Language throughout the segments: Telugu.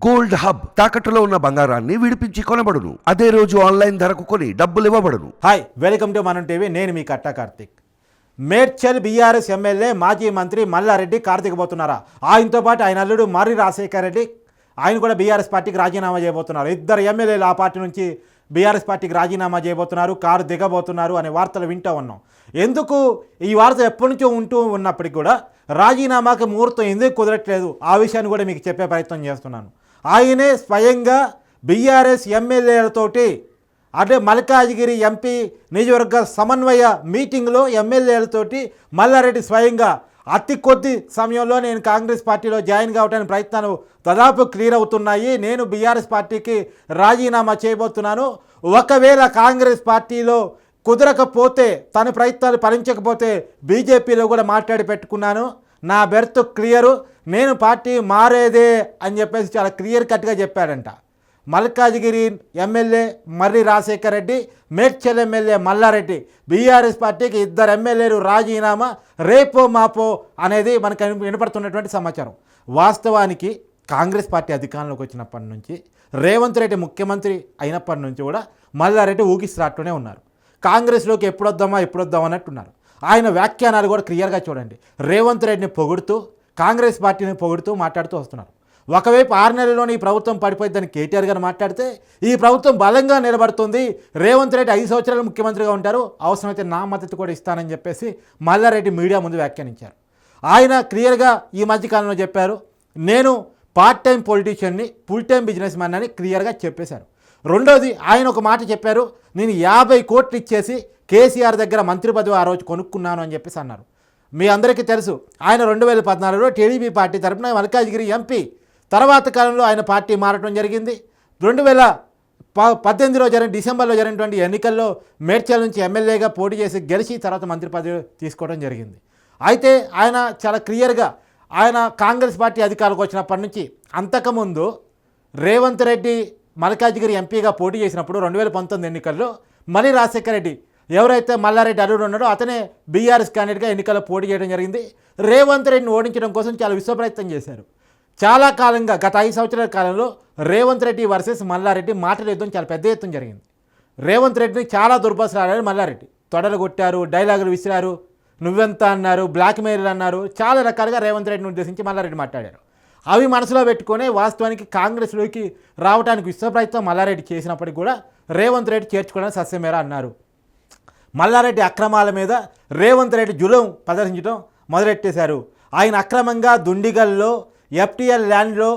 గోల్డ్ హబ్ తాకట్టులో ఉన్న బంగారాన్ని విడిపించి కొనబడును. అదే రోజు ఆన్లైన్ ధరకు కొని డబ్బులు ఇవ్వబడును. హాయ్, వెల్కమ్ టు మనం టీవీ. నేను మీ కట్టా కార్తిక్. మేడ్చల్ బీఆర్ఎస్ ఎమ్మెల్యే మాజీ మంత్రి మల్లారెడ్డి కార్తీక్ పోతున్నారా? ఆయనతో పాటు ఆయన అల్లుడు మర్రి రాజశేఖర్ రెడ్డి ఆయన కూడా బీఆర్ఎస్ పార్టీకి రాజీనామా చేయబోతున్నారు. ఇద్దరు ఎమ్మెల్యేలు ఆ పార్టీ నుంచి బీఆర్ఎస్ పార్టీకి రాజీనామా చేయబోతున్నారు, కారు దిగబోతున్నారు అనే వార్తలు వింటూ ఉన్నాం. ఎందుకు ఈ వార్త ఎప్పటి నుంచో ఉంటూ ఉన్నప్పటికీ కూడా రాజీనామాకి ముహూర్తం ఎందుకు కుదరట్లేదు ఆ విషయాన్ని కూడా మీకు చెప్పే ప్రయత్నం చేస్తున్నాను. ఆయనే స్వయంగా బీఆర్ఎస్ ఎమ్మెల్యేలతోటి అంటే మల్కాజ్గిరి ఎంపీ నియోజకవర్గ సమన్వయ మీటింగ్లో ఎమ్మెల్యేలతోటి మల్లారెడ్డి స్వయంగా అతి కొద్ది సమయంలో నేను కాంగ్రెస్ పార్టీలో జాయిన్ కావడానికి ప్రయత్నాలు దాదాపు క్లియర్ అవుతున్నాయి, నేను బీఆర్ఎస్ పార్టీకి రాజీనామా చేయబోతున్నాను, ఒకవేళ కాంగ్రెస్ పార్టీలో కుదరకపోతే తన ప్రయత్నాలు ఫలించకపోతే బీజేపీలో కూడా మాట్లాడి పెట్టుకున్నాను, నా బెర్త్ క్లియరు, నేను పార్టీ మారేదే అని చెప్పేసి చాలా క్లియర్ కట్గా చెప్పాడంట. మల్కాజ్గిరి ఎమ్మెల్యే మర్రి రాజశేఖర్ రెడ్డి, మేడ్చల్ ఎమ్మెల్యే మల్లారెడ్డి బీఆర్ఎస్ పార్టీకి ఇద్దరు ఎమ్మెల్యేలు రాజీనామా రేపో మాపో అనేది మనకు వినపడుతున్నటువంటి సమాచారం. వాస్తవానికి కాంగ్రెస్ పార్టీ అధికారంలోకి వచ్చినప్పటి నుంచి రేవంత్ రెడ్డి ముఖ్యమంత్రి అయినప్పటి నుంచి కూడా మల్లారెడ్డి ఊగిస్తున్నట్టునే ఉన్నారు. కాంగ్రెస్లోకి ఎప్పుడొద్దామా అన్నట్టున్నారు. ఆయన వ్యాఖ్యానాలు కూడా క్లియర్గా చూడండి. రేవంత్ రెడ్డిని పొగుడుతూ కాంగ్రెస్ పార్టీని పొగుడుతూ మాట్లాడుతూ వస్తున్నారు. ఒకవైపు 6 నెలల్లోనే ఈ ప్రభుత్వం పడిపోయిందని కేటీఆర్ గారు మాట్లాడితే ఈ ప్రభుత్వం బలంగా నిలబడుతుంది, రేవంత్ రెడ్డి 5 సంవత్సరాలు ముఖ్యమంత్రిగా ఉంటారు, అవసరమైతే నా మద్దతు కూడా ఇస్తానని చెప్పేసి మల్లారెడ్డి మీడియా ముందు వ్యాఖ్యానించారు. ఆయన క్లియర్గా ఈ మధ్యకాలంలో చెప్పారు, నేను పార్ట్ టైం పొలిటీషియన్ని, ఫుల్ టైం బిజినెస్ మ్యాన్ అని క్లియర్గా చెప్పేశారు. రెండోది ఆయన ఒక మాట చెప్పారు, నేను 50 కోట్లు ఇచ్చేసి కేసీఆర్ దగ్గర మంత్రి పదవి ఆ రోజు కొనుక్కున్నాను అని చెప్పేసి అన్నారు. మీ అందరికీ తెలుసు ఆయన 2014లో టీడీపీ పార్టీ తరఫున మల్కాజ్గిరి ఎంపీ, తర్వాత కాలంలో ఆయన పార్టీ మారటం జరిగింది. 2018లో డిసెంబర్లో జరిగినటువంటి ఎన్నికల్లో మేడ్చల్ నుంచి ఎమ్మెల్యేగా పోటీ చేసి గెలిచి తర్వాత మంత్రి పదవి తీసుకోవడం జరిగింది. అయితే ఆయన చాలా క్లియర్గా ఆయన కాంగ్రెస్ పార్టీ అధికారులకు వచ్చినప్పటి నుంచి అంతకుముందు రేవంత్ రెడ్డి మల్కాజ్గిరి ఎంపీగా పోటీ చేసినప్పుడు 2019 ఎన్నికల్లో మర్రి రాజశేఖర్ రెడ్డి ఎవరైతే మల్లారెడ్డి అల్లుడు ఉన్నాడో అతనే బీఆర్ఎస్ క్యాండిడేట్గా ఎన్నికల్లో పోటీ చేయడం జరిగింది. రేవంత్ రెడ్డిని ఓడించడం కోసం చాలా విశ్వప్రయత్నం చేశారు. చాలా కాలంగా గత 5 సంవత్సరాల కాలంలో రేవంత్ రెడ్డి వర్సెస్ మల్లారెడ్డి మాటల యుద్ధం చాలా పెద్ద ఎత్తున జరిగింది. రేవంత్ రెడ్డిని చాలా దుర్భాషలు ఆడారు మల్లారెడ్డి, తొడలు కొట్టారు, డైలాగులు విసిరారు, నువ్వెంత అన్నారు, బ్లాక్మెయిల్ అన్నారు, చాలా రకాలుగా రేవంత్ రెడ్డిని ఉద్దేశించి మల్లారెడ్డి మాట్లాడారు. అవి మనసులో పెట్టుకునే వాస్తవానికి కాంగ్రెస్లోకి రావడానికి విశ్వప్రయత్నం మల్లారెడ్డి చేసినప్పటికీ కూడా రేవంత్ రెడ్డి చేర్చుకోవడానికి సస్యమేరా అన్నారు. మల్లారెడ్డి అక్రమాల మీద రేవంత్ రెడ్డి జులుం ప్రదర్శించడం మొదలెట్టేశారు. ఆయన అక్రమంగా దుండిగల్లో ఎఫ్టీఎల్ ల్యాండ్లో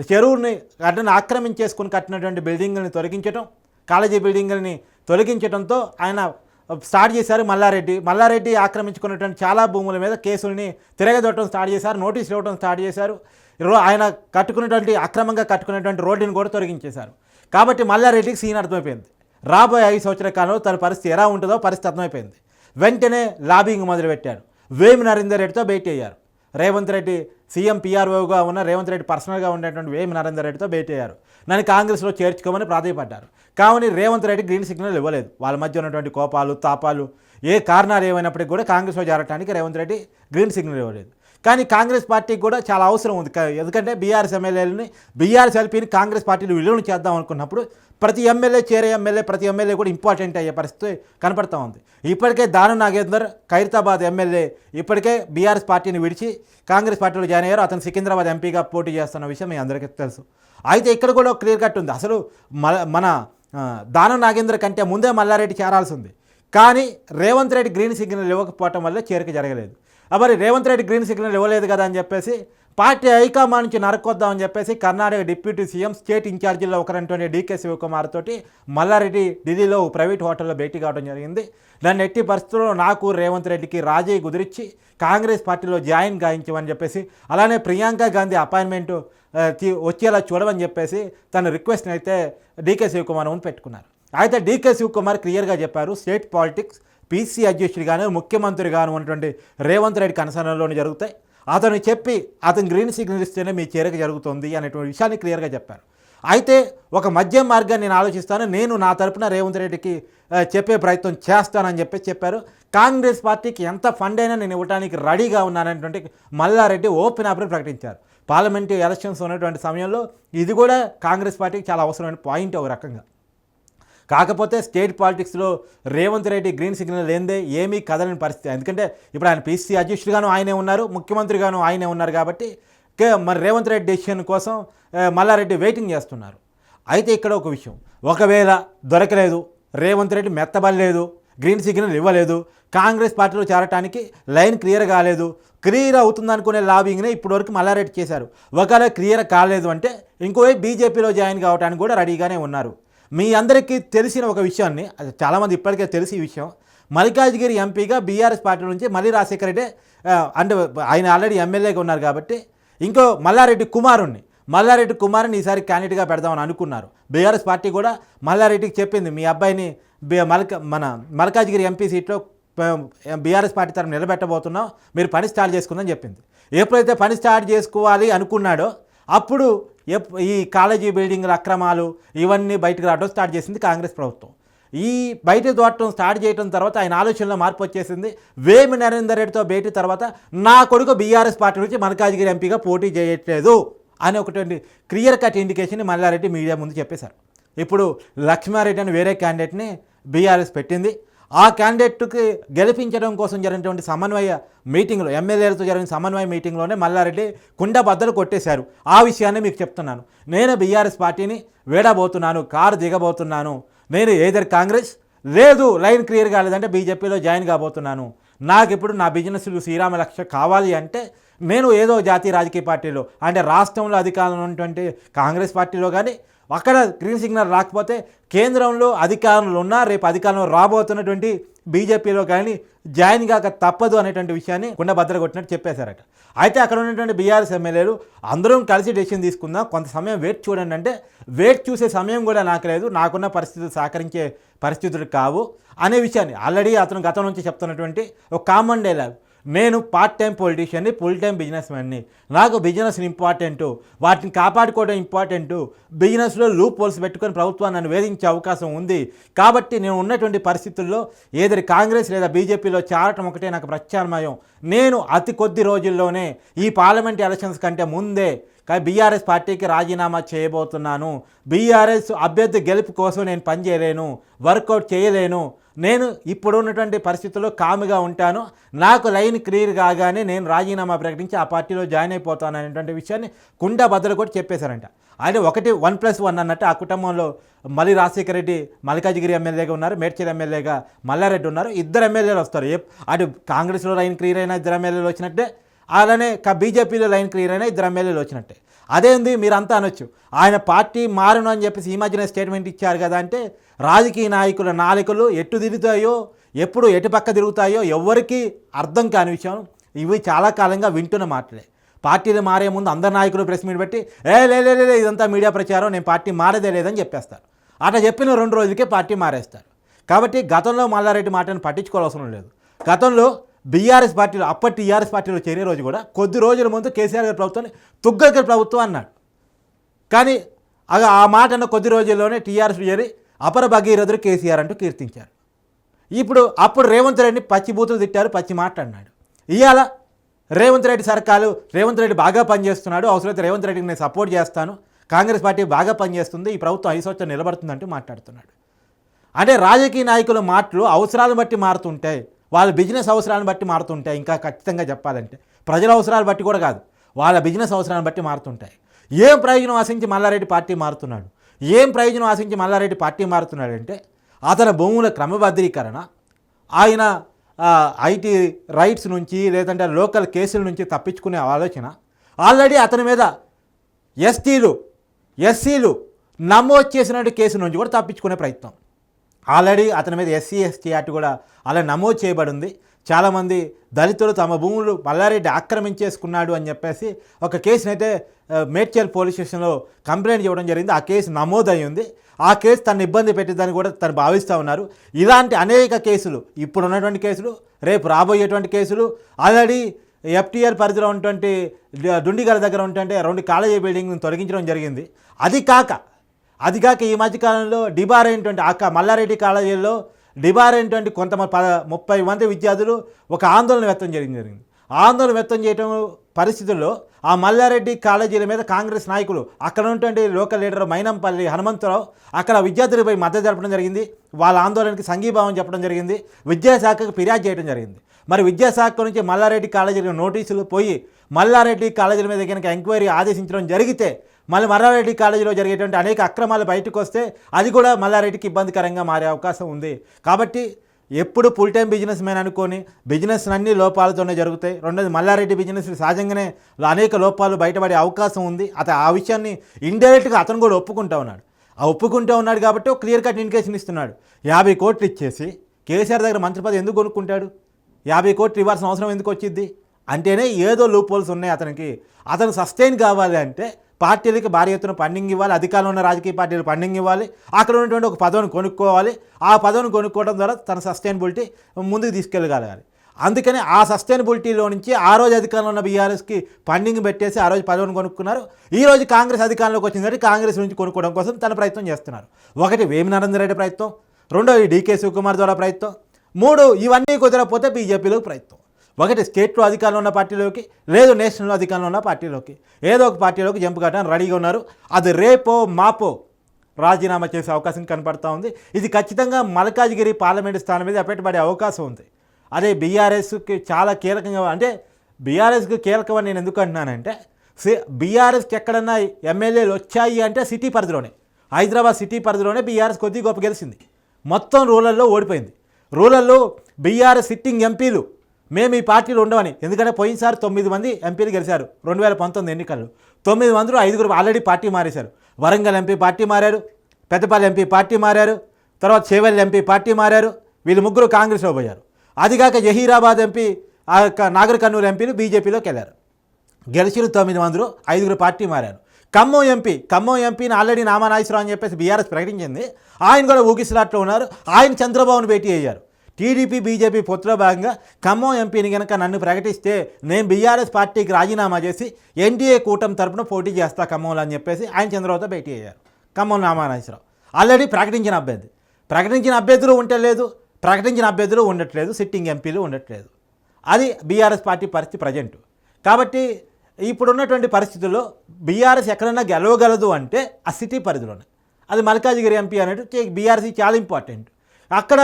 చెరువుని అడ్డను ఆక్రమించేసుకుని కట్టినటువంటి బిల్డింగుల్ని తొలగించడం, కాలేజీ బిల్డింగుల్ని తొలగించడంతో ఆయన స్టార్ట్ చేశారు. మల్లారెడ్డి ఆక్రమించుకున్నటువంటి చాలా భూముల మీద కేసుల్ని తిరగదొట్టడం స్టార్ట్ చేశారు, నోటీసులు ఇవ్వడం స్టార్ట్ చేశారు. ఆయన అక్రమంగా కట్టుకున్నటువంటి రోడ్డుని కూడా తొలగించేశారు. కాబట్టి మల్లారెడ్డికి సీన్ అర్థమైపోయింది. రాబోయే 5 సంవత్సరాల కాలంలో తన పరిస్థితి ఎలా ఉంటుందో పరిస్థితి అర్థమైపోయింది. వెంటనే లాబింగ్ మొదలుపెట్టాడు. వేమి నరేందర్ రెడ్డితో భేటీ అయ్యారు. రేవంత్ రెడ్డి సీఎం పీఆర్ఓగా ఉన్న రేవంత్ రెడ్డి పర్సనల్గా ఉండేటువంటి వేమి నరేందర్ రెడ్డితో భేటీ అయ్యారు. నన్ను కాంగ్రెస్లో చేర్చుకోమని ప్రాధాయపడ్డారు. కానీ రేవంత్ రెడ్డి గ్రీన్ సిగ్నల్ ఇవ్వలేదు. వాళ్ళ మధ్య ఉన్నటువంటి కోపాలు తాపాలు ఏ కారణాలు ఏమైనప్పటికీ కూడా కాంగ్రెస్లో చేరడానికి రేవంత్ రెడ్డి గ్రీన్ సిగ్నల్ ఇవ్వలేదు. కానీ కాంగ్రెస్ పార్టీకి కూడా చాలా అవసరం ఉంది. ఎందుకంటే బీఆర్ఎస్ ఎమ్మెల్యేలని బీఆర్ఎస్ ఎల్పీని కాంగ్రెస్ పార్టీలు విలువను చేద్దాం అనుకున్నప్పుడు ప్రతి ఎమ్మెల్యే కూడా ఇంపార్టెంట్ అయ్యే పరిస్థితి కనపడతా ఉంది. ఇప్పటికే దానం నాగేందర్ ఖైరతాబాద్ ఎమ్మెల్యే ఇప్పటికే బీఆర్ఎస్ పార్టీని విడిచి కాంగ్రెస్ పార్టీలో జాయిన్ అయ్యారు. అతను సికింద్రాబాద్ ఎంపీగా పోటీ చేస్తున్న విషయం మీ అందరికీ తెలుసు. అయితే ఇక్కడ కూడా క్లియర్ కట్ ఉంది. అసలు మన దానం నాగేందర్ కంటే ముందే మల్లారెడ్డి చేరాల్సి ఉంది. కానీ రేవంత్ రెడ్డి గ్రీన్ సిగ్నల్ ఇవ్వకపోవటం వల్ల చేరిక జరగలేదు. మరి రేవంత్ రెడ్డి గ్రీన్ సిగ్నల్ ఇవ్వలేదు కదా అని చెప్పేసి పార్టీ హైకమాండ్ నుంచి నరకొద్దామని చెప్పేసి కర్ణాటక డిప్యూటీ సీఎం స్టేట్ ఇన్ఛార్జీలో ఒకరంటే డీకే శివకుమార్ తోటి మల్లారెడ్డి ఢిల్లీలో ప్రైవేట్ హోటల్లో భేటీ కావడం జరిగింది. దాన్ని ఎట్టి పరిస్థితుల్లో నాకు రేవంత్ రెడ్డికి రాజీ కుదిరించి కాంగ్రెస్ పార్టీలో జాయిన్ గాయించమని చెప్పేసి, అలానే ప్రియాంక గాంధీ అపాయింట్మెంట్ వచ్చేలా చూడమని చెప్పేసి తన రిక్వెస్ట్ని అయితే డీకే శివకుమార్ ముందు పెట్టుకున్నారు. అయితే డీకే శివకుమార్ క్లియర్గా చెప్పారు, స్టేట్ పాలిటిక్స్ పీసీ అధ్యక్షుడిగాను ముఖ్యమంత్రిగాను ఉన్నటువంటి రేవంత్ రెడ్డి కనసనలోనే జరుగుతాయి, అతను చెప్పి అతను గ్రీన్ సిగ్నల్ ఇస్తేనే మీ చేరిక జరుగుతుంది అనేటువంటి విషయాన్ని క్లియర్గా చెప్పారు. అయితే ఒక మధ్య మార్గాన్ని నేను ఆలోచిస్తాను, నేను నా తరపున రేవంత్ రెడ్డికి చెప్పే ప్రయత్నం చేస్తానని చెప్పారు. కాంగ్రెస్ పార్టీకి ఎంత ఫండ్ అయినా నేను ఇవ్వడానికి రెడీగా ఉన్నాననేటువంటి మల్లారెడ్డి ఓపెన్ ఆఫర్ ప్రకటించారు. పార్లమెంటు ఎలక్షన్స్ ఉన్నటువంటి సమయంలో ఇది కూడా కాంగ్రెస్ పార్టీకి చాలా అవసరమైన పాయింట్ ఒక రకంగా. కాకపోతే స్టేట్ పాలిటిక్స్లో రేవంత్ రెడ్డి గ్రీన్ సిగ్నల్ లేదే ఏమీ కదలని పరిస్థితి. ఎందుకంటే ఇప్పుడు ఆయన పీసీసీ అధ్యక్షుడిగాను ఆయనే ఉన్నారు, ముఖ్యమంత్రిగాను ఆయనే ఉన్నారు కాబట్టి మరి రేవంత్ రెడ్డి డెసిషన్ కోసం మల్లారెడ్డి వెయిటింగ్ చేస్తున్నారు. అయితే ఇక్కడ ఒక విషయం, ఒకవేళ దొరకలేదు, రేవంత్ రెడ్డి మెత్తబడలేదు, గ్రీన్ సిగ్నల్ ఇవ్వలేదు, కాంగ్రెస్ పార్టీలో చేరటానికి లైన్ క్లియర్ కాలేదు, క్లియర్ అవుతుందనుకునే లాబింగ్నే ఇప్పటివరకు మల్లారెడ్డి చేశారు. ఒకవేళ క్లియర్ కాలేదు అంటే ఇంకోవైపు బీజేపీలో జాయిన్ కావడానికి కూడా రెడీగానే ఉన్నారు. మీ అందరికీ తెలిసిన ఒక విషయాన్ని, చాలామంది ఇప్పటికే తెలిసి ఈ విషయం, మల్కాజ్గిరి ఎంపీగా బీఆర్ఎస్ పార్టీ నుంచి మల్లి రాజశేఖర రెడ్డి అంటే ఆయన ఆల్రెడీ ఎమ్మెల్యేగా ఉన్నారు కాబట్టి ఇంకో మల్లారెడ్డి కుమారుని ఈసారి క్యాండిడేట్గా పెడదామని అనుకున్నారు. బీఆర్ఎస్ పార్టీ కూడా మల్లారెడ్డికి చెప్పింది, మీ అబ్బాయిని మల్కాజ్గిరి ఎంపీ సీట్లో బీఆర్ఎస్ పార్టీ తరఫున నిలబెట్టబోతున్నాం, మీరు పని స్టార్ట్ చేసుకుందని చెప్పింది. ఎప్పుడైతే పని స్టార్ట్ చేసుకోవాలి అనుకున్నాడో అప్పుడు ఈ కాలేజీ బిల్డింగ్ల అక్రమాలు ఇవన్నీ బయటకు రావడం స్టార్ట్ చేసింది కాంగ్రెస్ ప్రభుత్వం. ఈ బయట తోటం స్టార్ట్ చేయడం తర్వాత ఆయన ఆలోచనలో మార్పు వచ్చేసింది. వేమి నరేందర్ రెడ్డితో భేటీ తర్వాత నా కొడుకు బీఆర్ఎస్ పార్టీ నుంచి మల్కాజ్గిరి ఎంపీగా పోటీ చేయట్లేదు అని ఒకటి clear cut indication Mallareddy media ముందు చెప్పేశారు. ఇప్పుడు లక్ష్మారెడ్డి అని వేరే క్యాండిడేట్ని బీఆర్ఎస్ పెట్టింది. ఆ క్యాండిడేట్కి గెలిపించడం కోసం జరిగినటువంటి సమన్వయ మీటింగ్లో, ఎమ్మెల్యేలతో జరిగిన సమన్వయ మీటింగ్లోనే మల్లారెడ్డి కుండ బద్దలు కొట్టేశారు. ఆ విషయాన్ని మీకు చెప్తున్నాను. నేను బీఆర్ఎస్ పార్టీని వేడబోతున్నాను, కారు దిగబోతున్నాను, నేను ఏదర్ కాంగ్రెస్ లేదు లైన్ క్లియర్ కాలేదంటే బీజేపీలో జాయిన్ కాబోతున్నాను, నాకు ఇప్పుడు నా బిజినెస్లు శ్రీరామ లక్ష్య కావాలి అంటే నేను ఏదో జాతీయ రాజకీయ పార్టీలో అంటే రాష్ట్రంలో అధికారంలో ఉన్నటువంటి కాంగ్రెస్ పార్టీలో కానీ అక్కడ గ్రీన్ సిగ్నల్ రాకపోతే కేంద్రంలో అధికారంలో ఉన్నా రేపు అధికారంలో రాబోతున్నటువంటి బీజేపీలో కానీ జాయిన్ కాక తప్పదు అనేటువంటి విషయాన్ని కుండబద్దలు కొట్టినట్టు చెప్పేశారట. అయితే అక్కడ ఉన్నటువంటి బీఆర్ఎస్ ఎమ్మెల్యేలు అందరం కలిసి డెసిషన్ తీసుకుందాం, కొంత సమయం వెయిట్ చూడండి అంటే వెయిట్ చూసే సమయం కూడా నాకు లేదు, నాకున్న పరిస్థితులు సహకరించే పరిస్థితులు కావు అనే విషయాన్ని ఆల్రెడీ అతను గతం నుంచి చెప్తున్నటువంటి ఒక కామన్ డైలాగ్, నేను పార్ట్ టైం పొలిటీషియన్ని, ఫుల్ టైం బిజినెస్ మ్యాన్ని, నాకు బిజినెస్ ఇంపార్టెంటు, వాటిని కాపాడుకోవడం ఇంపార్టెంటు, బిజినెస్లో లూప్ హోల్స్ పెట్టుకొని ప్రభుత్వాన్ని నన్ను వేధించే అవకాశం ఉంది కాబట్టి నేను ఉన్నటువంటి పరిస్థితుల్లో ఏదైనా కాంగ్రెస్ లేదా బీజేపీలో చేరటం ఒకటే నాకు ప్రత్యామ్నాయం, నేను అతి కొద్ది రోజుల్లోనే ఈ పార్లమెంట్ ఎలక్షన్స్ కంటే ముందే బీఆర్ఎస్ పార్టీకి రాజీనామా చేయబోతున్నాను, బీఆర్ఎస్ అభ్యర్థి గెలుపు కోసం నేను పనిచేయలేను, వర్కౌట్ చేయలేను, నేను ఇప్పుడు ఉన్నటువంటి పరిస్థితుల్లో కామ్గా ఉంటాను, నాకు లైన్ క్లియర్ కాగానే నేను రాజీనామా ప్రకటించి ఆ పార్టీలో జాయిన్ అయిపోతాను అనేటువంటి విషయాన్ని కుండ బద్దలు కూడా చెప్పేశారంట. అంటే 1+1 అన్నట్టు ఆ కుటుంబంలో మల్లి రాజశేఖర రెడ్డి మల్కాజ్గిరి ఎమ్మెల్యేగా ఉన్నారు, మేడ్చల్ ఎమ్మెల్యేగా మల్లారెడ్డి ఉన్నారు, ఇద్దరు ఎమ్మెల్యేలు వస్తారు. అటు కాంగ్రెస్లో లైన్ క్లియర్ అయినా ఇద్దరు ఎమ్మెల్యేలు వచ్చినట్టే, అలానే బీజేపీలో లైన్ క్లియర్ అయినా ఇద్దరు ఎమ్మెల్యేలు వచ్చినట్టే. అదేంది మీరంతా అనొచ్చు, ఆయన పార్టీ మారును అని చెప్పేసి ఈ మధ్యన స్టేట్మెంట్ ఇచ్చారు కదా అంటే రాజకీయ నాయకుల నాలుకలు ఎటు తిరుగుతాయో ఎప్పుడు ఎటు పక్క తిరుగుతాయో ఎవరికి అర్థం కాని విషయం. ఇవి చాలా కాలంగా వింటున్న మాటలే. పార్టీలు మారే ముందు అందరు నాయకులు ప్రెస్ మీట్ పెట్టి లే ఇదంతా మీడియా ప్రచారం, నేను పార్టీ మారేదే లేదని చెప్పేస్తారు. అట్లా చెప్పిన 2 రోజులకే పార్టీ మారేస్తారు. కాబట్టి గతంలో మల్లారెడ్డి మాటను పట్టించుకోవాల్సిన లేదు. గతంలో బీఆర్ఎస్ పార్టీలో అప్పటి టీఆర్ఎస్ పార్టీలో చేరే రోజు కూడా కొద్ది రోజుల ముందు కేసీఆర్ గారి ప్రభుత్వాన్ని తుగ్గల ప్రభుత్వం అన్నాడు. కానీ ఆ మాట అన్న కొద్ది రోజుల్లోనే టీఆర్ఎస్ చేరి అపర భగీరథుడు కేసీఆర్ అంటూ కీర్తించారు. అప్పుడు రేవంత్ రెడ్డిని పచ్చి బూతులు తిట్టారు, పచ్చి మాట అన్నాడు. ఇవాళ రేవంత్ రెడ్డి సర్కారు, రేవంత్ రెడ్డి బాగా పనిచేస్తున్నాడు, అవసరమైతే రేవంత్ రెడ్డికి నేను సపోర్ట్ చేస్తాను, కాంగ్రెస్ పార్టీ బాగా పనిచేస్తుంది, ఈ ప్రభుత్వం 5 సంవత్సరాలు నిలబడుతుందంటూ మాట్లాడుతున్నాడు. అంటే రాజకీయ నాయకుల మాటలు అవసరాలను బట్టి మారుతుంటాయి, వాళ్ళ బిజినెస్ అవసరాలను బట్టి మారుతుంటాయి. ఇంకా ఖచ్చితంగా చెప్పాలంటే ప్రజల అవసరాలు బట్టి కూడా కాదు, వాళ్ళ బిజినెస్ అవసరాలను బట్టి మారుతుంటాయి. ఏం ప్రయోజనం ఆశించి మల్లారెడ్డి పార్టీ మారుతున్నాడు, ఏం ప్రయోజనం ఆశించి మల్లారెడ్డి పార్టీ మారుతున్నాడంటే అతని భూముల క్రమబద్ధీకరణ, ఆయన ఐటీ రైట్స్ నుంచి లేదంటే లోకల్ కేసుల నుంచి తప్పించుకునే ఆలోచన, ఆల్రెడీ అతని మీద ఎస్సీలు నమోదు చేసినట్టు కేసు నుంచి కూడా తప్పించుకునే ప్రయత్నం. ఆల్రెడీ అతని మీద SC ST యాక్ట్ కూడా అలా నమోదు చేయబడింది. చాలామంది దళితులు తమ భూములు మల్లారెడ్డి ఆక్రమించేసుకున్నాడు అని చెప్పేసి ఒక కేసునైతే మేడ్చల్ పోలీస్ స్టేషన్లో కంప్లైంట్ చేయడం జరిగింది. ఆ కేసు నమోదయ్యి ఉంది. ఆ కేసు తను ఇబ్బంది పెట్టిందని కూడా తను భావిస్తూ ఉన్నారు. ఇలాంటి అనేక కేసులు, ఇప్పుడు ఉన్నటువంటి కేసులు, రేపు రాబోయేటువంటి కేసులు, ఆల్రెడీ FTR పరిధిలో ఉన్నటువంటి దుండిగల దగ్గర ఉన్నటువంటి 2 కాలేజీ బిల్డింగ్ని తొలగించడం జరిగింది. అది కాక ఈ మధ్యకాలంలో డిబార్ అయినటువంటి మల్లారెడ్డి కాలేజీల్లో డిబార్ అయినటువంటి కొంతమంది 30 మంది విద్యార్థులు ఒక ఆందోళన వ్యక్తం జరిగింది. ఆందోళన వ్యక్తం చేయడం పరిస్థితుల్లో ఆ మల్లారెడ్డి కాలేజీల మీద కాంగ్రెస్ నాయకులు అక్కడ ఉన్నటువంటి లోకల్ లీడర్ మైనంపల్లి హనుమంతరావు అక్కడ విద్యార్థులపై మద్దతు జరపడం జరిగింది. వాళ్ళ ఆందోళనకి సంఘీభావం చెప్పడం జరిగింది. విద్యాశాఖకు ఫిర్యాదు చేయడం జరిగింది. మరి విద్యాశాఖ నుంచి మల్లారెడ్డి కాలేజీలకు నోటీసులు పోయి మల్లారెడ్డి కాలేజీల మీద కనుక ఎంక్వైరీ ఆదేశించడం జరిగితే మళ్ళీ మల్లారెడ్డి కాలేజీలో జరిగేటువంటి అనేక అక్రమాలు బయటకు వస్తే అది కూడా మల్లారెడ్డికి ఇబ్బందికరంగా మారే అవకాశం ఉంది. కాబట్టి ఎప్పుడు ఫుల్ టైం బిజినెస్ మ్యాన్ అనుకొని బిజినెస్ అన్ని లోపాలతోనే జరుగుతాయి. రెండోది మల్లారెడ్డి బిజినెస్ సహజంగానే అనేక లోపాలు బయటపడే అవకాశం ఉంది. ఆ విషయాన్ని ఇండైరెక్ట్గా అతను కూడా ఒప్పుకుంటూ ఉన్నాడు కాబట్టి ఒక క్లియర్ కట్ ఇండికేషన్ ఇస్తున్నాడు. 50 కోట్లు ఇచ్చేసి కేసీఆర్ దగ్గర మంత్రి పదవి ఎందుకు కొనుక్కుంటాడు? 50 కోట్లు ఇవ్వాల్సిన అవసరం ఎందుకు వచ్చింది? అంటేనే ఏదో లూప్ హోల్స్ ఉన్నాయి అతను సస్టైన్ కావాలి అంటే పార్టీలకి భారీ ఎత్తున ఫండింగ్ ఇవ్వాలి, అధికారంలో ఉన్న రాజకీయ పార్టీలు ఫండింగ్ ఇవ్వాలి, అక్కడ ఉన్నటువంటి ఒక పదవిని కొనుక్కోవాలి. ఆ పదవిని కొనుక్కోవడం ద్వారా తన సస్టైనబిలిటీ ముందుకు తీసుకెళ్ళగలగాలి. అందుకని ఆ సస్టైనబిలిటీలో నుంచి ఆ రోజు అధికారంలో ఉన్న బీఆర్ఎస్కి ఫండింగ్ పెట్టేసి ఆ రోజు పదవిని కొనుక్కున్నారు. ఈ రోజు కాంగ్రెస్ అధికారంలోకి వచ్చిందంటే కాంగ్రెస్ నుంచి కొనుక్కోవడం కోసం తన ప్రయత్నం చేస్తున్నారు. ఒకటి వేమి నరేందర్ రెడ్డి ప్రయత్నం, రెండోది డీకే శివకుమార్ ద్వారా ప్రయత్నం, మూడు ఇవన్నీ కుదరకపోతే బీజేపీలోకి ప్రయత్నం. ఒకటి స్టేట్లో అధికారంలో ఉన్న పార్టీలోకి, లేదు నేషనల్లో అధికారంలో ఉన్న పార్టీలోకి, ఏదో ఒక పార్టీలోకి జంపు కట్టడానికి రెడీగా ఉన్నారు. అది రేపో మాపో రాజీనామా చేసే అవకాశం కనపడతా ఉంది. ఇది ఖచ్చితంగా మల్కాజ్గిరి పార్లమెంటు స్థానం మీద ఎఫెక్ట్ పడే అవకాశం ఉంది. అదే బీఆర్ఎస్కి చాలా కీలకంగా, అంటే బీఆర్ఎస్కి కీలకమని నేను ఎందుకు అంటున్నానంటే బీఆర్ఎస్కి ఎక్కడన్నా ఎమ్మెల్యేలు వచ్చాయి అంటే సిటీ పరిధిలోనే, హైదరాబాద్ సిటీ పరిధిలోనే బీఆర్ఎస్ కొద్ది గొప్ప గెలిచింది. మొత్తం రూరల్లో ఓడిపోయింది. రూరల్లో బీఆర్ఎస్ సిట్టింగ్ ఎంపీలు మేము ఈ పార్టీలు ఉండవని, ఎందుకంటే పోయినసారి 9 మంది ఎంపీలు గెలిచారు 2019 ఎన్నికల్లో. 9 మందిలో 5 ఆల్రెడీ పార్టీ మారేశారు. వరంగల్ ఎంపీ పార్టీ మారారు, పెద్దపల్లి ఎంపీ పార్టీ మారారు, తర్వాత చేవెళ్ళ ఎంపీ పార్టీ మారారు. వీళ్ళు ముగ్గురు కాంగ్రెస్లో పోయారు. అదిగాక జహీరాబాద్ ఎంపీ, నాగర్ కర్నూలు ఎంపీలు బీజేపీలోకి వెళ్ళారు. గెలిచిన 9 మందిలో 5 పార్టీ మారారు. ఖమ్మం ఎంపీని ఆల్రెడీ నామానాగేశ్వరరావు అని చెప్పేసి బీఆర్ఎస్ ప్రకటించింది. ఆయన కూడా ఊగిసలాట్లో ఉన్నారు. ఆయన చంద్రబాబును భేటీ అయ్యారు. టీడీపీ బీజేపీ పొత్తులో భాగంగా ఖమ్మం ఎంపీని కనుక నన్ను ప్రకటిస్తే నేను బీఆర్ఎస్ పార్టీకి రాజీనామా చేసి ఎన్డీఏ కూటమి తరపున పోటీ చేస్తా ఖమ్మంలో అని చెప్పేసి ఆయన చంద్రబాబుతో భేటీ అయ్యారు. ఖమ్మం నామానాగేశ్వరరావు ఆల్రెడీ ప్రకటించిన అభ్యర్థులు ప్రకటించిన అభ్యర్థులు ఉండట్లేదు, సిట్టింగ్ ఎంపీలు ఉండట్లేదు. అది బీఆర్ఎస్ పార్టీ పరిస్థితి ప్రజెంట్. కాబట్టి ఇప్పుడున్నటువంటి పరిస్థితుల్లో బీఆర్ఎస్ ఎక్కడైనా గెలవగలదు అంటే ఆ సిటీ పరిధిలోనే. అది మల్కాజ్గిరి ఎంపీ అనేది బీఆర్ఎస్ చాలా ఇంపార్టెంట్. అక్కడ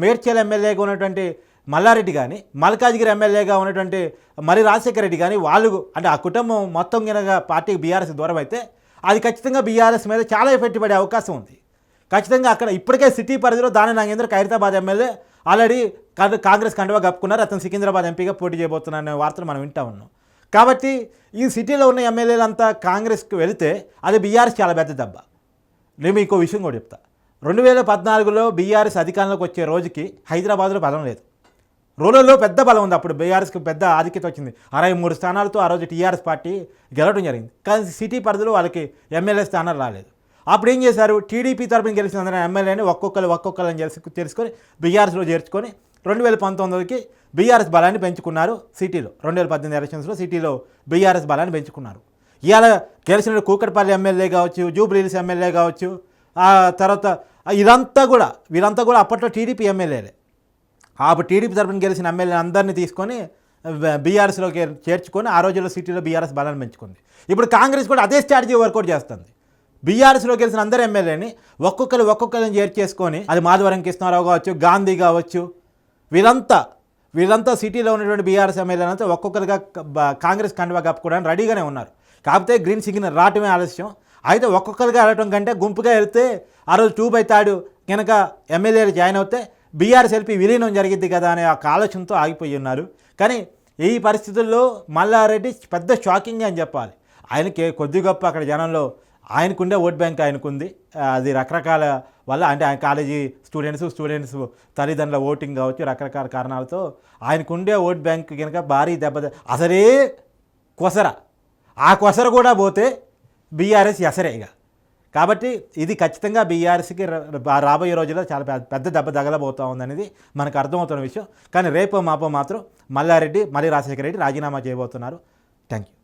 మేడ్చల్ ఎమ్మెల్యేగా ఉన్నటువంటి మల్లారెడ్డి కానీ, మల్కాజ్గిరి ఎమ్మెల్యేగా ఉన్నటువంటి మరి రాజశేఖర రెడ్డి కానీ, వాళ్ళు అంటే ఆ కుటుంబం మొత్తం కనుక పార్టీకి బీఆర్ఎస్ దూరం అయితే అది ఖచ్చితంగా బీఆర్ఎస్ మీద చాలా ఎఫెక్ట్ పడే అవకాశం ఉంది. ఖచ్చితంగా అక్కడ ఇప్పటికే సిటీ పరిధిలో దాని నాగేంద్ర ఖైరతాబాద్ ఎమ్మెల్యే ఆల్రెడీ కాంగ్రెస్ కండువా కప్పుకున్నారు. అతను సికింద్రాబాద్ ఎంపీగా పోటీ చేయబోతున్నారనే వార్తలు మనం వింటా ఉన్నాం. కాబట్టి ఈ సిటీలో ఉన్న ఎమ్మెల్యేలంతా కాంగ్రెస్కి వెళితే అది బీఆర్ఎస్ చాలా పెద్ద దెబ్బ. నేను మీకు విషయం కూడా చెప్తా. 2014లో బీఆర్ఎస్ అధికారంలోకి వచ్చే రోజుకి హైదరాబాద్లో బలం లేదు. రూరల్లో పెద్ద బలం ఉంది. అప్పుడు బీఆర్ఎస్కి పెద్ద ఆధిక్యత వచ్చింది. 63 స్థానాలతో ఆ రోజు టీఆర్ఎస్ పార్టీ గెలవడం జరిగింది. కానీ సిటీ పరిధిలో వాళ్ళకి ఎమ్మెల్యే స్థానాలు రాలేదు. అప్పుడు ఏం చేశారు? టీడీపీ తరపున గెలిచిన ఎమ్మెల్యేని ఒక్కొక్కరిని తెలుసుకొని బీఆర్ఎస్లో చేర్చుకొని 2019కి బీఆర్ఎస్ బలాన్ని పెంచుకున్నారు. సిటీలో 2018 ఎలక్షన్స్లో సిటీలో బీఆర్ఎస్ బలాన్ని పెంచుకున్నారు. ఇవాళ గెలిచిన కూకట్పల్లి ఎమ్మెల్యే కావచ్చు, జూబ్లీహిల్స్ ఎమ్మెల్యే కావచ్చు, ఆ తర్వాత వీరంతా కూడా అప్పట్లో టీడీపీ ఎమ్మెల్యేలే. అప్పుడు టీడీపీ తరపున గెలిచిన ఎమ్మెల్యే అందరినీ తీసుకొని బీఆర్ఎస్లోకి చేర్చుకొని ఆ రోజుల్లో సిటీలో బీఆర్ఎస్ బలాన్ని పెంచుకుంది. ఇప్పుడు కాంగ్రెస్ కూడా అదే స్ట్రాటజీ వర్కౌట్ చేస్తుంది. బీఆర్ఎస్లో గెలిచిన అందరు ఎమ్మెల్యేని ఒక్కొక్కరిని చేర్చేసుకొని, అది మాధవరం కృష్ణారావు కావచ్చు, గాంధీ కావచ్చు, వీళ్ళంతా సిటీలో ఉన్నటువంటి బీఆర్ఎస్ ఎమ్మెల్యేలంతా ఒక్కొక్కరిగా కాంగ్రెస్ కండువా కప్పుకోవడానికి రెడీగానే ఉన్నారు. కాకపోతే గ్రీన్ సిగ్నల్ రావటమే ఆలస్యం. అయితే ఒక్కొక్కరిగా వెళ్ళటం కంటే గుంపుగా వెళ్తే ఆ రోజు 2/3 కనుక ఎమ్మెల్యేలు జాయిన్ అవుతే బీఆర్ఎస్ ఎల్పీ విలీనం జరిగిద్ది కదా అనే ఒక ఆలోచనతో ఆగిపోయి ఉన్నారు. కానీ ఈ పరిస్థితుల్లో మల్లారెడ్డి పెద్ద షాకింగ్ అని చెప్పాలి. ఆయనకి కొద్ది గొప్ప అక్కడ జనంలో ఆయనకుండే ఓట్ బ్యాంక్ ఆయనకుంది. అది రకరకాల వల్ల, అంటే ఆయన కాలేజీ స్టూడెంట్స్ తల్లిదండ్రుల ఓటింగ్ కావచ్చు, రకరకాల కారణాలతో ఆయనకుండే ఓట్ బ్యాంక్ కనుక భారీ అసలే ఆ కొసర కూడా పోతే బీఆర్ఎస్ ఎసరేగా. కాబట్టి ఇది ఖచ్చితంగా బీఆర్ఎస్కి రాబోయే రోజుల్లో చాలా పెద్ద దెబ్బ తగలబోతూ ఉందనేది మనకు అర్థమవుతున్న విషయం. కానీ రేపో మాపో మాత్రం మల్లారెడ్డి, రాజశేఖర రెడ్డి రాజీనామా చేయబోతున్నారు. Thank you.